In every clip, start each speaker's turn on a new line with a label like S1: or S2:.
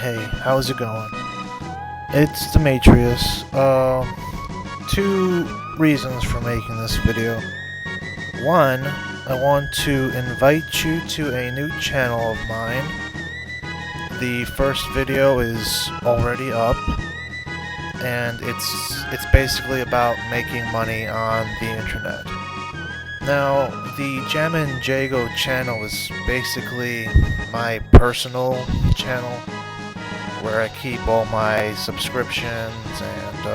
S1: Hey, how's it going? It's Demetrius. Two reasons for making this video. One, I want to invite you to a new channel of mine. The first video is already up, and it's basically about making money on the internet. Now, the Jammin' Jago channel is basically my personal channel where I keep all my subscriptions, and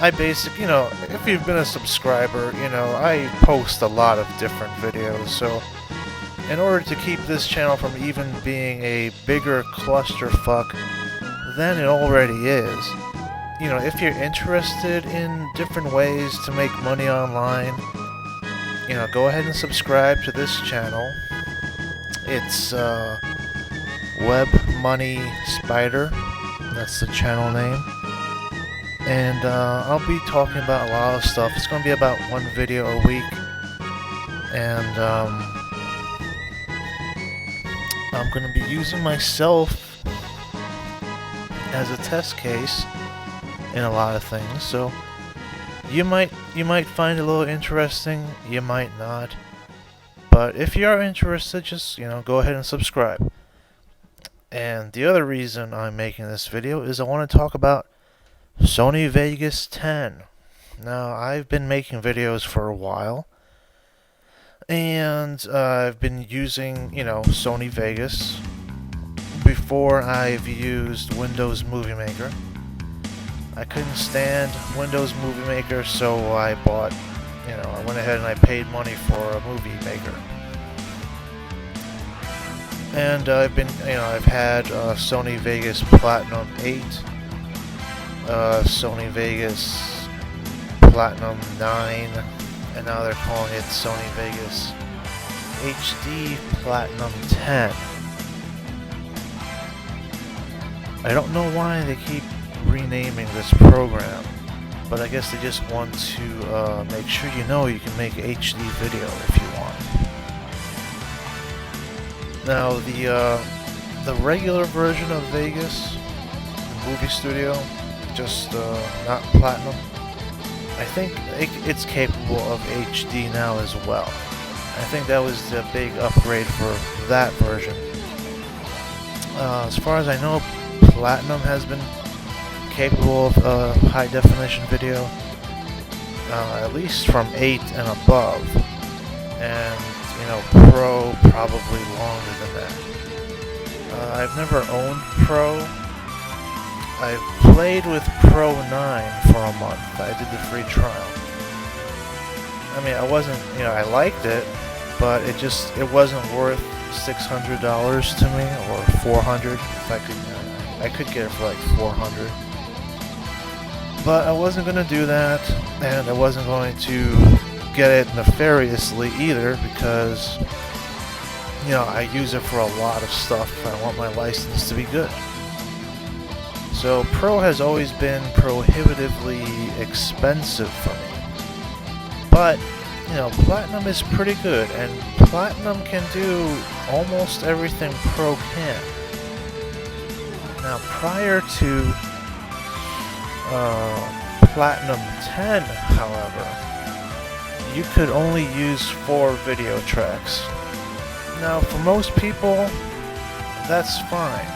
S1: I basically, if you've been a subscriber, I post a lot of different videos. So in order to keep this channel from even being a bigger clusterfuck than it already is, if you're interested in different ways to make money online, go ahead and subscribe to this channel. It's Web Money Spider. That's the channel name. And I'll be talking about a lot of stuff. It's going to be about one video a week. And I'm going to be using myself as a test case in a lot of things. So you might find it a little interesting, you might not. But if you are interested, just go ahead and subscribe. And the other reason I'm making this video is I want to talk about Sony Vegas 10. Now, I've been making videos for a while, and I've been using, Sony Vegas. Before, I've used Windows Movie Maker. I couldn't stand Windows Movie Maker, so I bought, I went ahead and I paid money for a movie maker. And I've had Sony Vegas Platinum 8, Sony Vegas Platinum 9, and now they're calling it Sony Vegas HD Platinum 10. I don't know why they keep renaming this program, but I guess they just want to make sure you can make HD video if you want. Now the regular version of Vegas, the movie studio, just not Platinum, I think it's capable of HD now as well. I think that was the big upgrade for that version. As far as I know, Platinum has been capable of high definition video, at least from 8 and above, and Pro probably longer than that. I've never owned Pro. I've played with Pro 9 for a month. I did the free trial. I mean, I wasn't, I liked it, but it wasn't worth $600 to me, or $400 if I could get it for like $400. But I wasn't going to do that, and I wasn't going to get it nefariously either, because, I use it for a lot of stuff. I want my license to be good. So Pro has always been prohibitively expensive for me. But, Platinum is pretty good, and Platinum can do almost everything Pro can. Now, prior to Platinum 10, however, you could only use 4 video tracks. Now, for most people, that's fine.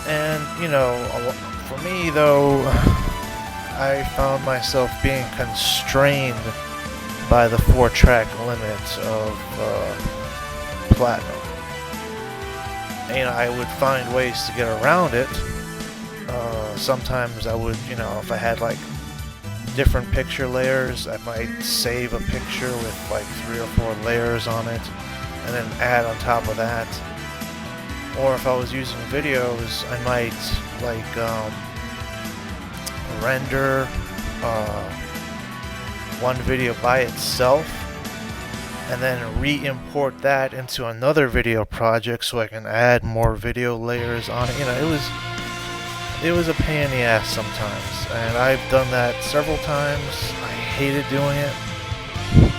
S1: And, for me, though, I found myself being constrained by the 4-track limit of Platinum. I would find ways to get around it. Sometimes I would, if I had like different picture layers, I might save a picture with like 3 or 4 layers on it, and then add on top of that. Or if I was using videos, I might like render one video by itself, and then re-import that into another video project so I can add more video layers on it. It was a pain in the ass sometimes, and I've done that several times. I hated doing it.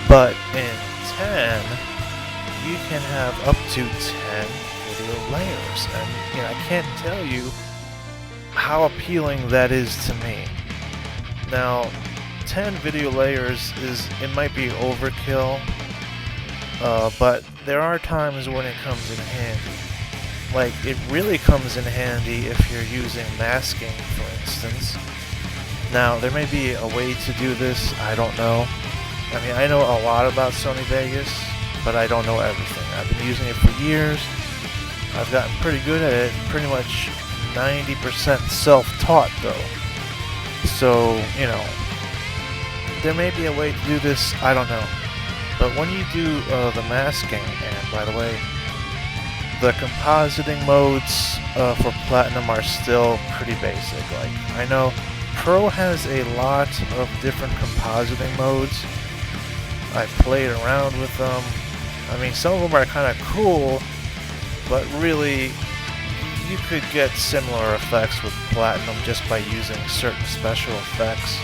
S1: But in 10, you can have up to 10 video layers, and you know, I can't tell you how appealing that is to me. Now, 10 video layers it might be overkill, but there are times when it comes in handy. Like, it really comes in handy if you're using masking, for instance. Now, there may be a way to do this, I don't know. I mean, I know a lot about Sony Vegas, but I don't know everything. I've been using it for years. I've gotten pretty good at it, pretty much 90% self-taught though. So, you know, there may be a way to do this, I don't know. But when you do the masking, and by the way, the compositing modes for Platinum are still pretty basic. Like, I know Pro has a lot of different compositing modes. I played around with them. I mean, some of them are kind of cool, but really, you could get similar effects with Platinum just by using certain special effects,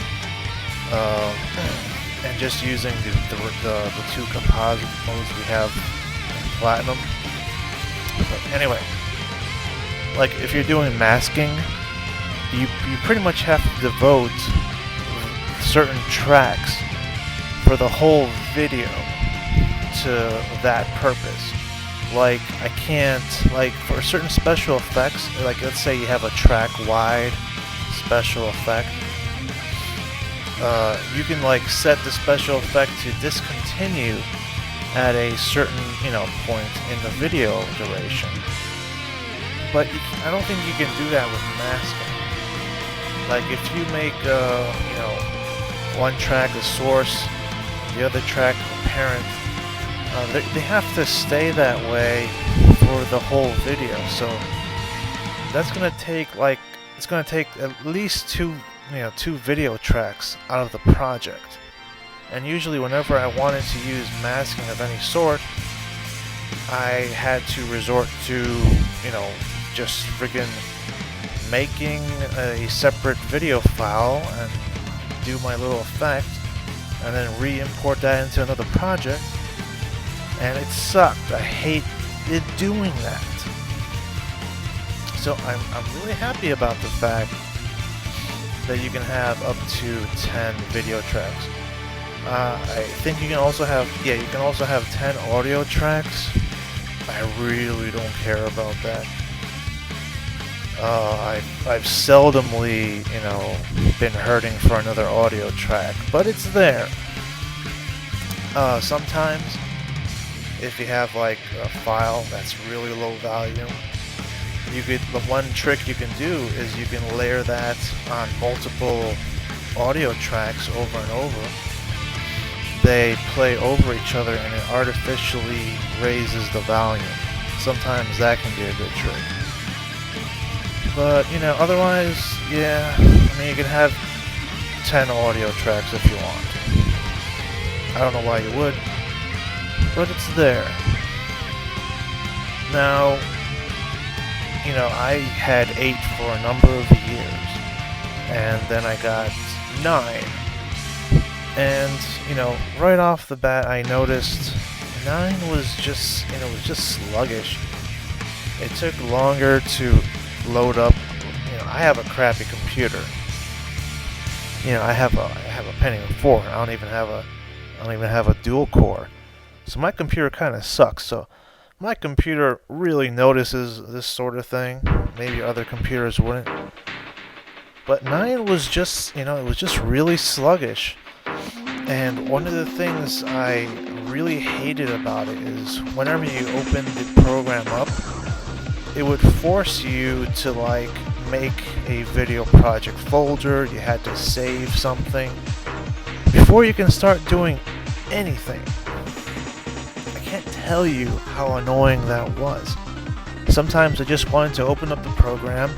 S1: and just using the two composite modes we have in Platinum. But anyway, like if you're doing masking, you pretty much have to devote certain tracks for the whole video to that purpose. Like, I can't, like, for certain special effects, like let's say you have a track wide special effect, you can like set the special effect to discontinue at a certain, you know, point in the video duration. But I don't think you can do that with masking. Like, if you make, you know, one track a source, the other track a parent, they have to stay that way for the whole video. So that's gonna take like, it's gonna take at least two video tracks out of the project. And usually whenever I wanted to use masking of any sort, I had to resort to, you know, just friggin' making a separate video file and do my little effect, and then re-import that into another project. And it sucked. I hate it doing that. So I'm really happy about the fact that you can have up to 10 video tracks. I think you can also have, yeah, you can also have 10 audio tracks. I really don't care about that. I've seldomly, you know, been hurting for another audio track, but it's there. Sometimes, if you have like a file that's really low value, the one trick you can do is you can layer that on multiple audio tracks over and over. They play over each other and it artificially raises the volume. Sometimes that can be a good trick. But, you know, otherwise, yeah, I mean, you can have 10 audio tracks if you want. I don't know why you would, but it's there. Now, you know, I had 8 for a number of years, and then I got 9. And, you know, right off the bat, I noticed 9 was just, you know, was just sluggish. It took longer to load up. You know, I have a crappy computer. You know, I have a Pentium 4. I don't even have a dual core. So my computer kind of sucks. So my computer really notices this sort of thing. Maybe other computers wouldn't. But 9 was just, you know, it was just really sluggish. And one of the things I really hated about it is whenever you open the program up, it would force you to like make a video project folder. You had to save something before you can start doing anything. I can't tell you how annoying that was. Sometimes I just wanted to open up the program,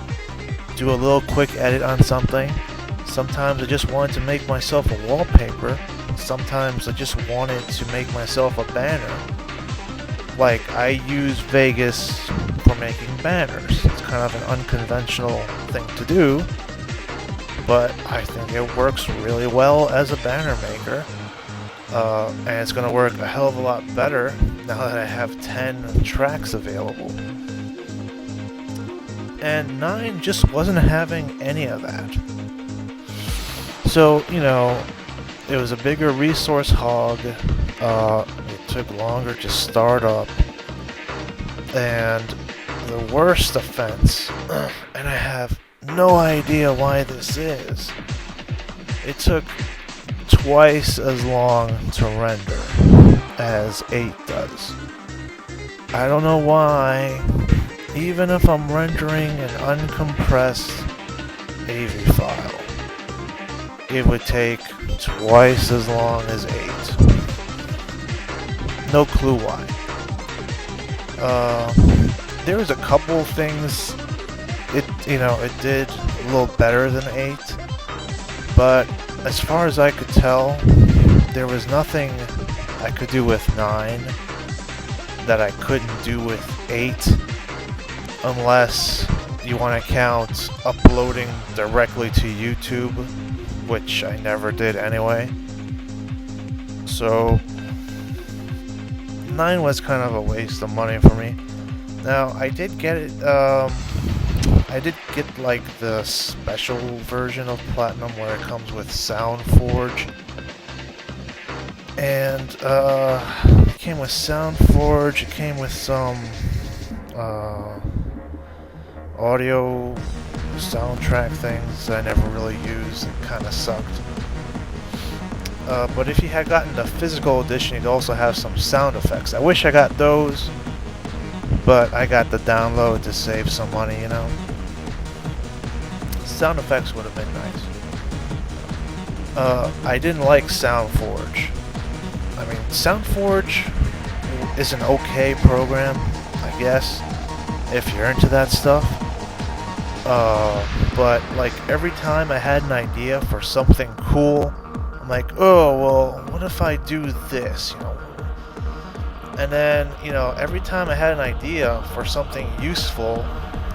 S1: do a little quick edit on something. Sometimes I just wanted to make myself a wallpaper. Sometimes I just wanted to make myself a banner. Like, I use Vegas for making banners. It's kind of an unconventional thing to do, but I think it works really well as a banner maker. And it's going to work a hell of a lot better now that I have 10 tracks available. And 9 just wasn't having any of that. So, you know, it was a bigger resource hog. It took longer to start up. And the worst offense, and I have no idea why this is, it took twice as long to render as 8 does. I don't know why, even if I'm rendering an uncompressed AV file, it would take twice as long as 8. No clue why. There was a couple things it did a little better than 8, but as far as I could tell, there was nothing I could do with 9 that I couldn't do with 8, unless you want to count uploading directly to YouTube, which I never did anyway. So 9 was kind of a waste of money for me. Now I did get it. I did get like the special version of Platinum where it comes with SoundForge, and it came with SoundForge. It came with some audio soundtrack things I never really used. It kind of sucked. But if you had gotten the physical edition, you'd also have some sound effects. I wish I got those, but I got the download to save some money, you know. Sound effects would have been nice. I didn't like SoundForge. I mean, SoundForge is an okay program, I guess, if you're into that stuff. But like every time I had an idea for something cool, I'm like, oh, well, what if I do this, you know? And then, you know, every time I had an idea for something useful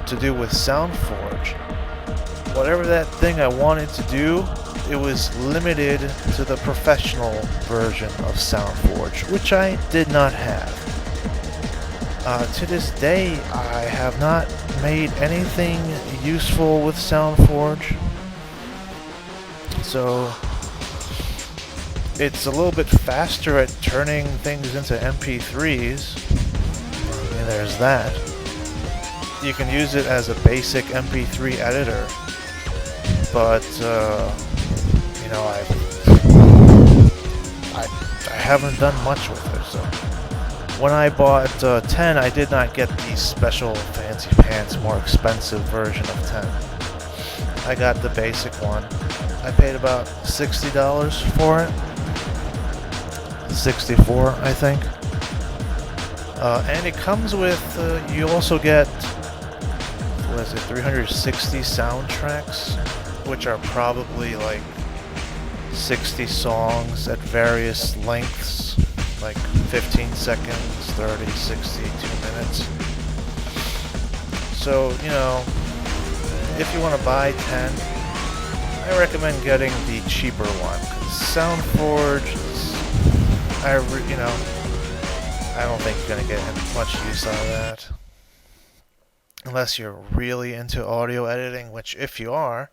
S1: to do with SoundForge, whatever that thing I wanted to do, it was limited to the professional version of SoundForge, which I did not have. To this day, I have not made anything useful with SoundForge. So it's a little bit faster at turning things into MP3s. And there's that. You can use it as a basic MP3 editor, but you know, I haven't done much with it. So when I bought 10, I did not get the special fancy pants, more expensive version of 10. I got the basic one. I paid about $60 for it. 64, I think. And it comes with, you also get, what is it, 360 soundtracks, which are probably like 60 songs at various lengths, like 15 seconds, 30, 60, 2 minutes. So, you know, if you want to buy 10, I recommend getting the cheaper one, because SoundForge, I don't think you're going to get much use out of that. Unless you're really into audio editing, which if you are,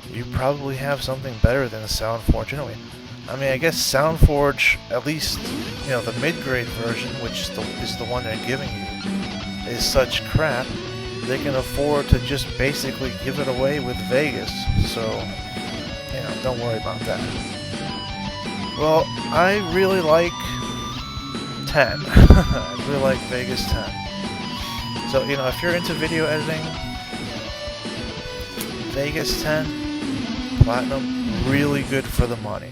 S1: you probably have something better than SoundForge anyway. I mean, I guess SoundForge, at least, you know, the mid-grade version, which is the one they're giving you, is such crap, they can afford to just basically give it away with Vegas. So, you know, don't worry about that. Well, I really like 10. I really like Vegas 10. So, you know, if you're into video editing, Vegas 10 Platinum, really good for the money.